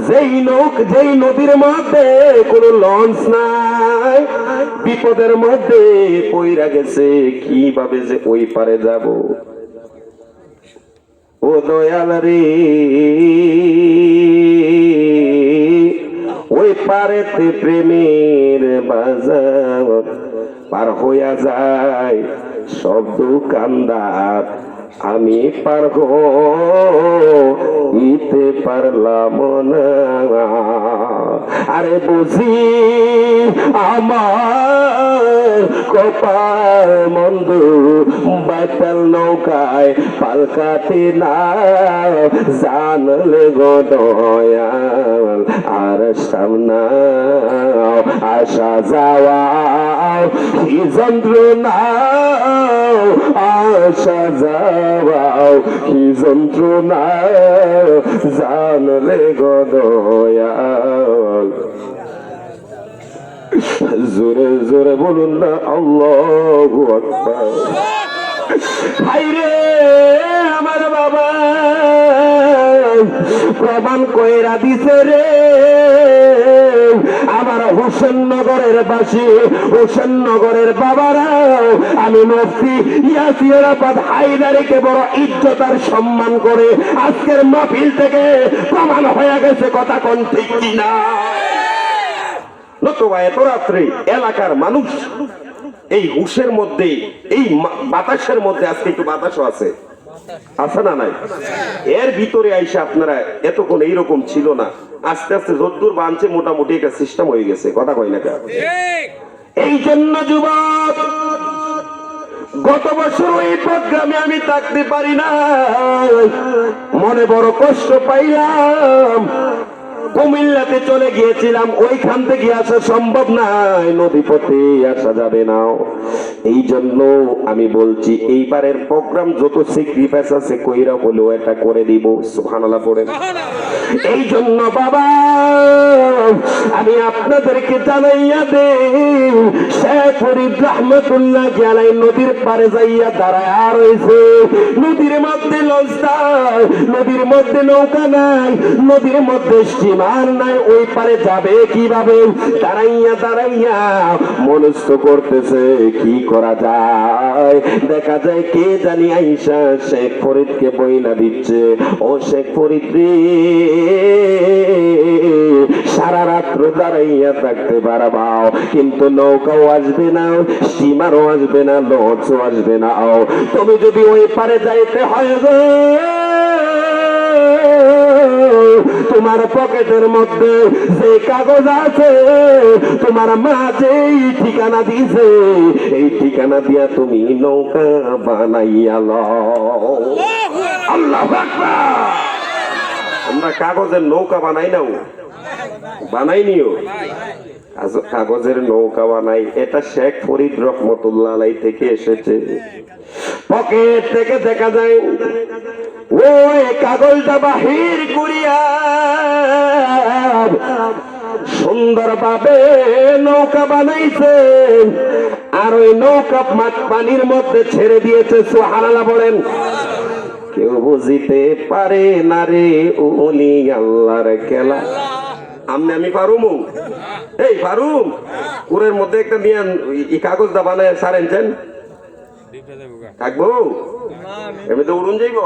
যেই নদীর মধ্যে কোনো লঞ্চ নাই, বিপদের মধ্যে পইরা গেছে, কিভাবে যে ওই পারে যাব। ও দয়াল রে, ওই পারেতে প্রেমের বাজার পার হইয়া যায় সব দোকানদার, আমি পার হইতে পারলাম না। আরে বুঝি আমার কপাল মন্দ, বাইতাল নৌকায় পালকাতে না জানলে গো দয়াল, আর সামনা আসা যাওয়া কি যন্ত্রণা, আসা যাওয়াও কি যন্ত্রণা, জানলে গো দয়াল। জোরে জোরে বলুন না আল্লাহু আকবার। হায়রে আমার বাবা প্রমাণ কইরা দিছে রে, আমার হোসেননগরের বাসী, হোসেননগরের বাবারা, আমি মুফতি ইয়াসির আরাফাত হায়দারীকে বড় ইজ্জত আর সম্মান করে আজকের মাহফিল থেকে প্রমাণ হয়ে গেছে, কথা কোন ঠিক কিনা? নতুবা এত রাত্রে এলাকার মানুষ এই হুশের মধ্যে, এই বাতাসের মধ্যে, আজকে একটু বাতাসও আছে, আছে না নাই? এর ভিতরে আইসা আপনারা এতক্ষণ এইরকম ছিল না, আস্তে আস্তে যদ্দূর বানছে মোটামুটি একটা সিস্টেম হয়ে গেছে, কথা কই না কেন? এই জন্য যুবক, গত বছর এই প্রোগ্রামে আমি থাকতে পারি না, মনে বড় কষ্ট পাইলাম। কুমিল্লাতে চলে গিয়েছিলাম, ওইখান থেকে আসা সম্ভব নাই, নদী পথে আসা যাবে না। এই জন্য আমি বলছি এইবারের প্রোগ্রাম যত স্যাক্রিফাইস আছে কইরা হলেও এটা করে দিব, সুবহানাল্লাহ পড়েন। এই জন্য বাবা আমি আপনাদেরকে জানাইয়া দেই, শেখ ফরিদ রহমাতুল্লাহ আলাইহি নদীর পারে যাইয়া দাঁড়ায়া রইছে। নদীর মধ্যে লঞ্চ নাই, নদীর মধ্যে নৌকা নাই, নদীর মধ্যে স্টিমার নাই, ওই পারে যাবে কিভাবে? দাঁড়াইয়া দাঁড়াইয়া মনস্থ করতেছে কি করা যায়। দেখা যায় কে জানি আইসা শেখ ফরিদকে বইলা দিচ্ছে, ও শেখ ফরিদ রে, সারা রাত্র দাঁড়াইয়া থাকতে পারবাও, কিন্তু নৌকাও আসবে না, স্টিমারও আসবে না, লঞ্চও আসবে না। তুমি যদি ওই পারে যাইতে হয় গো, তোমার পকেটের মধ্যে যে কাগজ আছে, তোমার মা যেই ঠিকানা দিছে, এই ঠিকানা দিয়া তুমি নৌকা বানাইয়া লও। আল্লাহু আকবার। আমরা কাগজের নৌকা বানাই নাও, বানাইনিও, কাগজের নৌকা বানাই। এটা শেখ ফরিদ রহমতুল্লাহ আলাইহি থেকে এসেছে। পকেট থেকে দেখা যায় ওই কাগজটা বাহির করিয়া সুন্দরভাবে নৌকা বানাইছে, আর ওই নৌকা পানির মধ্যে ছেড়ে দিয়েছে, সুবহানাল্লাহ বলেন। কেউ বুঝিতে পারে না রে ওলি আল্লাহর খেলা। আমি পারুম, এই পারুম, কুরের মধ্যে একটা নিয়ে এই কাগজটা বানায় সারেনছেন থাকবো, এমনি তো উড়ুন যাইব।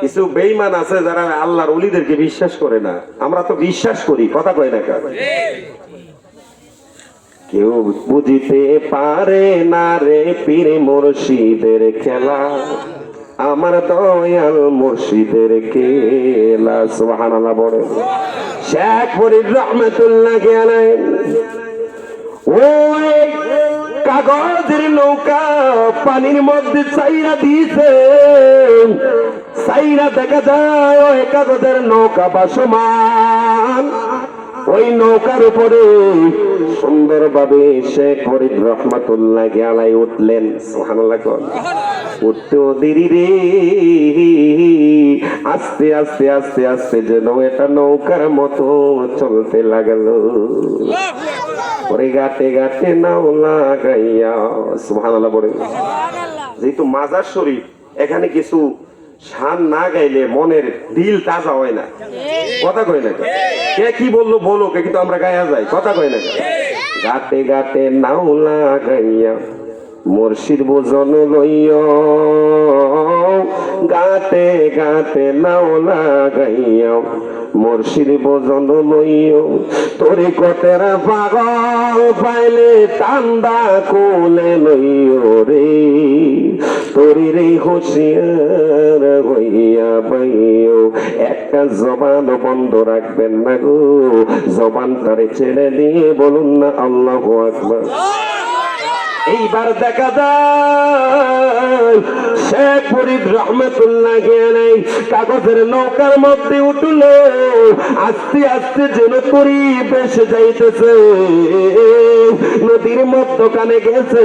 কিছু বেঈমান আছে যারা আল্লাহর ওলিদেরকে বিশ্বাস করে না, আমরা তো বিশ্বাস করি, কথা কয় না কেন? কেউ বুঝিতে পারে না রে পীর মুর্শিদের খেলা, আমার দয়াল মুর্শিদের খেলা, সুবহানাল্লাহ বলে। শেখ ফরিদ রহমাতুল্লাহ আলাইহি ওই কাগজের নৌকা পানির মধ্যে চাইরা দিয়েছে, চাইরা দেখা যায় ওই কাগজের নৌকা ভাসমান। ওই নৌকার উপরে সুন্দরভাবে শেখ ফরিদ রহমাতুল্লাহ আলাইহি উঠলেন, সুবহানাল্লাহ। উঠতেও দেরি রে, আস্তে আস্তে আস্তে আস্তে যেন এটা নৌকার মতো চলতে লাগলো। পরে গাটে গাটে নাও লাগাইয়া, সুবহানাল্লাহ বলে। যেহেতু মাজার শরীফ, এখানে কিছু শান না গাইলে মনের দিল তাজা হয় না। কথা কয় না কে কি বললো বলো, কিন্তু আমরা গায়া যাই। কথা কয় না গাতে গাতে নাও লাগাইয়া মুর্শিদ বোঝন লইয়া, গাতে গাতে নাও লাগাইয়া মুর্শিদ বোঝন লইয়া, তোরে কতেরা পাগল পাইলে টান্দা কোলে লইও রে, তোরে রে হুঁশিয়ার হইয়া পাইও। একটা জবান বন্ধ রাখবেন না গো, জবান তারে ছেড়ে দিয়ে বলুন না আল্লাহু আকবার। এইবার দেখা যায় শেখ ফরিদ রহমতুল্লাহ আলাইহি কাগজের নৌকার মধ্যে উঠলো, আস্তে আস্তে যেন পরিবেশ যাইতেছে, নদীর মধ্যখানে গেছে।